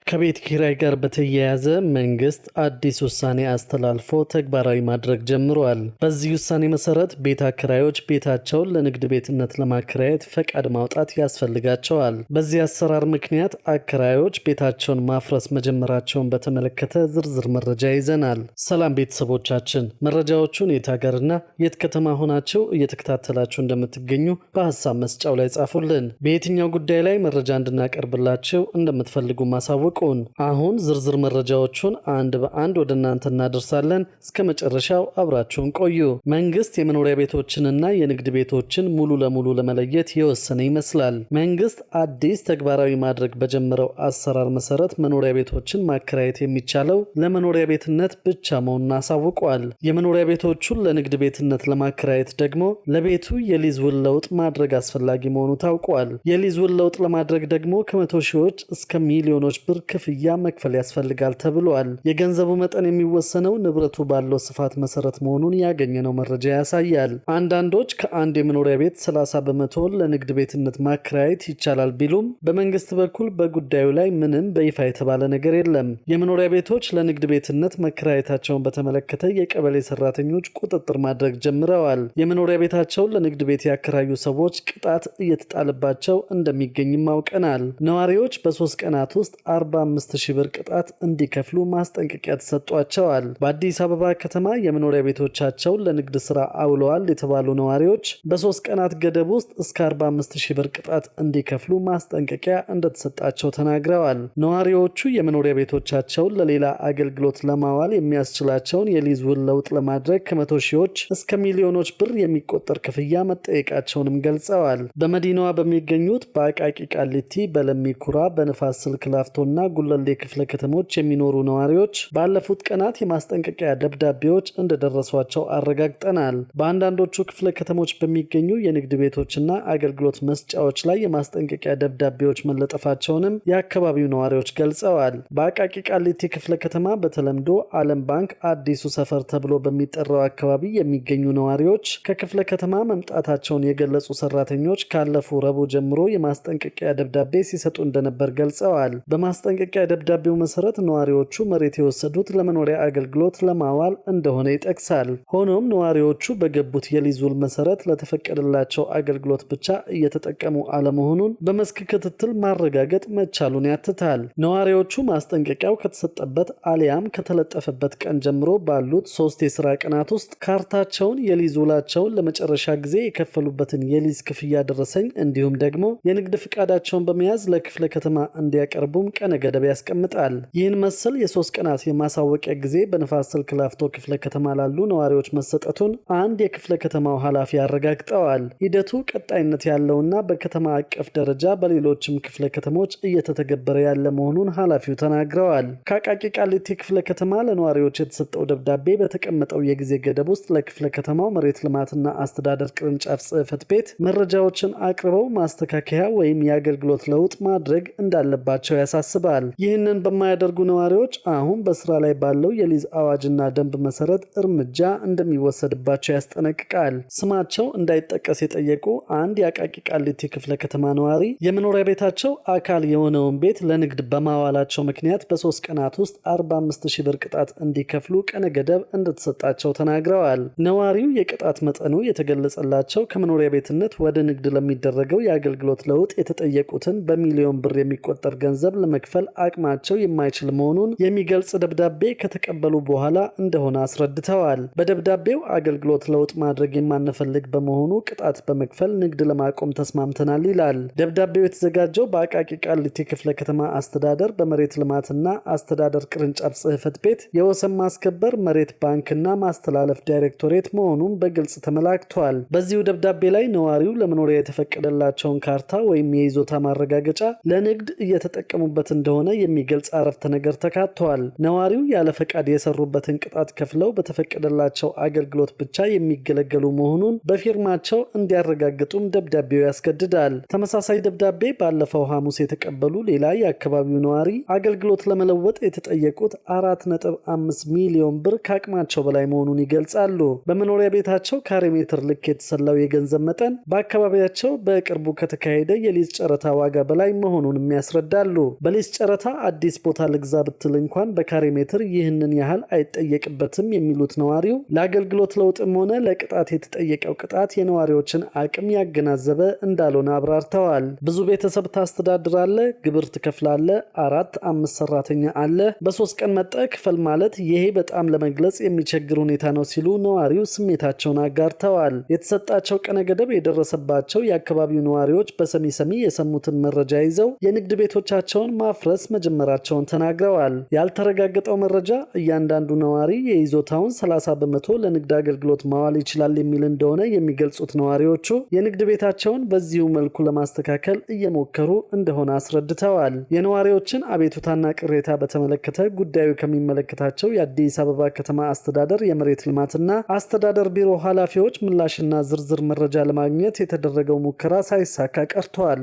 ከቤት ኪራይ ጋር በተያያዘ መንግስት አዲስ ውሳኔ አስተላልፎ ተግባራዊ ማድረግ ጀምሯል። በዚህ ውሳኔ መሰረት ቤት አከራዮች ቤታቸውን ለንግድ ቤትነት ለማከራየት ፈቃድ ማውጣት ያስፈልጋቸዋል። በዚህ አሰራር ምክንያት አከራዮች ቤታቸውን ማፍረስ መጀመራቸውን በተመለከተ ዝርዝር መረጃ ይዘናል። ሰላም ቤተሰቦቻችን፣ መረጃዎቹን የት ሀገርና የት ከተማ ሆናችሁ እየተከታተላችሁ እንደምትገኙ በሀሳብ መስጫው ላይ ጻፉልን። በየትኛው ጉዳይ ላይ መረጃ እንድናቀርብላችሁ እንደምትፈልጉ ማሳወቅ አሁን ዝርዝር መረጃዎቹን አንድ በአንድ ወደ እናንተ እናደርሳለን። እስከ መጨረሻው አብራችሁን ቆዩ። መንግስት የመኖሪያ ቤቶችንና የንግድ ቤቶችን ሙሉ ለሙሉ ለመለየት የወሰነ ይመስላል። መንግስት አዲስ ተግባራዊ ማድረግ በጀመረው አሰራር መሰረት መኖሪያ ቤቶችን ማከራየት የሚቻለው ለመኖሪያ ቤትነት ብቻ መሆኑን አሳውቋል። የመኖሪያ ቤቶቹን ለንግድ ቤትነት ለማከራየት ደግሞ ለቤቱ የሊዝ ውል ለውጥ ማድረግ አስፈላጊ መሆኑ ታውቋል። የሊዝ ውል ለውጥ ለማድረግ ደግሞ ከመቶ ሺዎች እስከ ሚሊዮኖች ብር ክፍያ መክፈል ያስፈልጋል ተብሏል። የገንዘቡ መጠን የሚወሰነው ንብረቱ ባለው ስፋት መሰረት መሆኑን ያገኘነው መረጃ ያሳያል። አንዳንዶች ከአንድ የመኖሪያ ቤት 30 በመቶውን ለንግድ ቤትነት ማከራየት ይቻላል ቢሉም በመንግስት በኩል በጉዳዩ ላይ ምንም በይፋ የተባለ ነገር የለም። የመኖሪያ ቤቶች ለንግድ ቤትነት መከራየታቸውን በተመለከተ የቀበሌ ሰራተኞች ቁጥጥር ማድረግ ጀምረዋል። የመኖሪያ ቤታቸውን ለንግድ ቤት ያከራዩ ሰዎች ቅጣት እየተጣለባቸው እንደሚገኝም አውቀናል። ነዋሪዎች በ3 ቀናት ውስጥ 45,000 ብር ቅጣት እንዲከፍሉ ማስጠንቀቂያ ተሰጥቷቸዋል። በአዲስ አበባ ከተማ የመኖሪያ ቤቶቻቸውን ለንግድ ስራ አውለዋል የተባሉ ነዋሪዎች በ3 ቀናት ገደብ ውስጥ እስከ 45,000 ብር ቅጣት እንዲከፍሉ ማስጠንቀቂያ እንደተሰጣቸው ተናግረዋል። ነዋሪዎቹ የመኖሪያ ቤቶቻቸውን ለሌላ አገልግሎት ለማዋል የሚያስችላቸውን የሊዝ ውል ለውጥ ለማድረግ ከመቶ ሺዎች እስከ ሚሊዮኖች ብር የሚቆጠር ክፍያ መጠየቃቸውንም ገልጸዋል። በመዲናዋ በሚገኙት በአቃቂ ቃሊቲ፣ በለሚ ኩራ፣ በንፋስ ስልክ ላፍቶና ጉለሌ ክፍለ ከተሞች የሚኖሩ ነዋሪዎች ባለፉት ቀናት የማስጠንቀቂያ ደብዳቤዎች እንደደረሷቸው አረጋግጠናል። በአንዳንዶቹ ክፍለ ከተሞች በሚገኙ የንግድ ቤቶችና አገልግሎት መስጫዎች ላይ የማስጠንቀቂያ ደብዳቤዎች መለጠፋቸውንም የአካባቢው ነዋሪዎች ገልጸዋል። በአቃቂ ቃሊቲ ክፍለ ከተማ በተለምዶ ዓለም ባንክ አዲሱ ሰፈር ተብሎ በሚጠራው አካባቢ የሚገኙ ነዋሪዎች ከክፍለ ከተማ መምጣታቸውን የገለጹ ሰራተኞች ካለፉ ረቡዕ ጀምሮ የማስጠንቀቂያ ደብዳቤ ሲሰጡ እንደነበር ገልጸዋል። በማስጠንቀቂያ ደብዳቤው መሰረት ነዋሪዎቹ መሬት የወሰዱት ለመኖሪያ አገልግሎት ለማዋል እንደሆነ ይጠቅሳል። ሆኖም ነዋሪዎቹ በገቡት የሊዝ ውል መሰረት ለተፈቀደላቸው አገልግሎት ብቻ እየተጠቀሙ አለመሆኑን በመስክ ክትትል ማረጋገጥ መቻሉን ያትታል። ነዋሪዎቹ ማስጠንቀቂያው ከተሰጠበት አሊያም ከተለጠፈበት ቀን ጀምሮ ባሉት 3 የስራ ቀናት ውስጥ ካርታቸውን፣ የሊዝ ውላቸውን፣ ለመጨረሻ ጊዜ የከፈሉበትን የሊዝ ክፍያ ደረሰኝ እንዲሁም ደግሞ የንግድ ፍቃዳቸውን በመያዝ ለክፍለ ከተማ እንዲያቀርቡም ቀነ ገደብ ያስቀምጣል። ይህን መሰል የ3 ቀናት የማሳወቂያ ጊዜ በንፋስ ስልክ ላፍቶ ክፍለ ከተማ ላሉ ነዋሪዎች መሰጠቱን አንድ የክፍለ ከተማው ኃላፊ አረጋግጠዋል። ሂደቱ ቀጣይነት ያለውና በከተማ አቀፍ ደረጃ በሌሎችም ክፍለ ከተሞች እየተተገበረ ያለ መሆኑን ኃላፊው ተናግረዋል። ከአቃቂ ቃሊቲ ክፍለ ከተማ ለነዋሪዎች የተሰጠው ደብዳቤ በተቀመጠው የጊዜ ገደብ ውስጥ ለክፍለ ከተማው መሬት ልማትና አስተዳደር ቅርንጫፍ ጽሕፈት ቤት መረጃዎችን አቅርበው ማስተካከያ ወይም የአገልግሎት ለውጥ ማድረግ እንዳለባቸው ያሳስባል። ይህንን በማያደርጉ ነዋሪዎች አሁን በስራ ላይ ባለው የሊዝ አዋጅና ደንብ መሰረት እርምጃ እንደሚወሰድባቸው ያስጠነቅቃል። ስማቸው እንዳይጠቀስ የጠየቁ አንድ የአቃቂ ቃሊቲ ክፍለ ከተማ ነዋሪ የመኖሪያ ቤታቸው አካል የሆነውን ቤት ለንግድ በማዋላቸው ምክንያት በ3 ቀናት ውስጥ 45,000 ብር ቅጣት እንዲከፍሉ ቀነ ገደብ እንደተሰጣቸው ተናግረዋል። ነዋሪው የቅጣት መጠኑ የተገለጸላቸው ከመኖሪያ ቤትነት ወደ ንግድ ለሚደረገው የአገልግሎት ለውጥ የተጠየቁትን በሚሊዮን ብር የሚቆጠር ገንዘብ ለመክፈል አቅማቸው የማይችል መሆኑን የሚገልጽ ደብዳቤ ከተቀበሉ በኋላ እንደሆነ አስረድተዋል። በደብዳቤው አገልግሎት ለውጥ ማድረግ የማንፈልግ በመሆኑ ቅጣት በመክፈል ንግድ ለማቆም ተስማምተናል ይላል። ደብዳቤው የተዘጋጀው በአቃቂ ቃሊቲ ክፍለ ከተማ አስተዳደር በመሬት ልማትና አስተዳደር ቅርንጫፍ ጽሕፈት ቤት የወሰን ማስከበር መሬት ባንክና ማስተላለፍ ዳይሬክቶሬት መሆኑን በግልጽ ተመላክቷል። በዚሁ ደብዳቤ ላይ ነዋሪው ለመኖሪያ የተፈቀደላቸውን ካርታ ወይም የይዞታ ማረጋገጫ ለንግድ እየተጠቀሙበት እንደሆነ የሚገልጽ አረፍተ ነገር ተካቷል። ነዋሪው ያለ ፈቃድ የሰሩበትን ቅጣት ከፍለው በተፈቀደላቸው አገልግሎት ብቻ የሚገለገሉ መሆኑን በፊርማቸው እንዲያረጋግጡም ደብዳቤው ያስገድዳል። ተመሳሳይ ደብዳቤ ባለፈው ሐሙስ የተቀበሉ ሌላ የአካባቢው ነዋሪ አገልግሎት ለመለወጥ የተጠየቁት 4.5 ሚሊዮን ብር ከአቅማቸው በላይ መሆኑን ይገልጻሉ። በመኖሪያ ቤታቸው ካሬ ሜትር ልክ የተሰላው የገንዘብ መጠን በአካባቢያቸው በቅርቡ ከተካሄደ የሊዝ ጨረታ ዋጋ በላይ መሆኑን ያስረዳሉ። በሊዝ ጨረታ አዲስ ቦታ ልግዛ ብትል እንኳን በካሬ ሜትር ይህንን ያህል አይጠየቅበትም የሚሉት ነዋሪው ለአገልግሎት ለውጥም ሆነ ለቅጣት የተጠየቀው ቅጣት የነዋሪዎችን አቅም ያገናዘበ እንዳልሆነ አብራርተዋል። ብዙ ቤተሰብ ታስተዳድራለህ፣ ግብር ትከፍላለህ፣ 4-5 ሰራተኛ አለ፣ በ3 ቀን መጠ ክፈል ማለት ይሄ በጣም ለመግለጽ የሚቸግር ሁኔታ ነው ሲሉ ነዋሪው ስሜታቸውን አጋርተዋል። የተሰጣቸው ቀነ ገደብ የደረሰባቸው የአካባቢው ነዋሪዎች በሰሚ የሰሙትን መረጃ ይዘው የንግድ ቤቶቻቸውን ማፍረስ መጀመራቸውን ተናግረዋል። ያልተረጋገጠው መረጃ እያንዳንዱ ነዋሪ የይዞታውን 30 በመቶ ለንግድ አገልግሎት ማዋል ይችላል የሚል እንደሆነ የሚገልጹት ነዋሪዎቹ የንግድ ቤታቸውን በዚሁ መልኩ ለማስተካከል እየሞከሩ እንደሆነ አስረድተዋል። የነዋሪዎችን አቤቱታና ቅሬታ በተመለከተ ጉዳዩ ከሚመለከታቸው የአዲስ አበባ ከተማ አስተዳደር የመሬት ልማትና አስተዳደር ቢሮ ኃላፊዎች ምላሽና ዝርዝር መረጃ ለማግኘት የተደረገው ሙከራ ሳይሳካ ቀርቷል።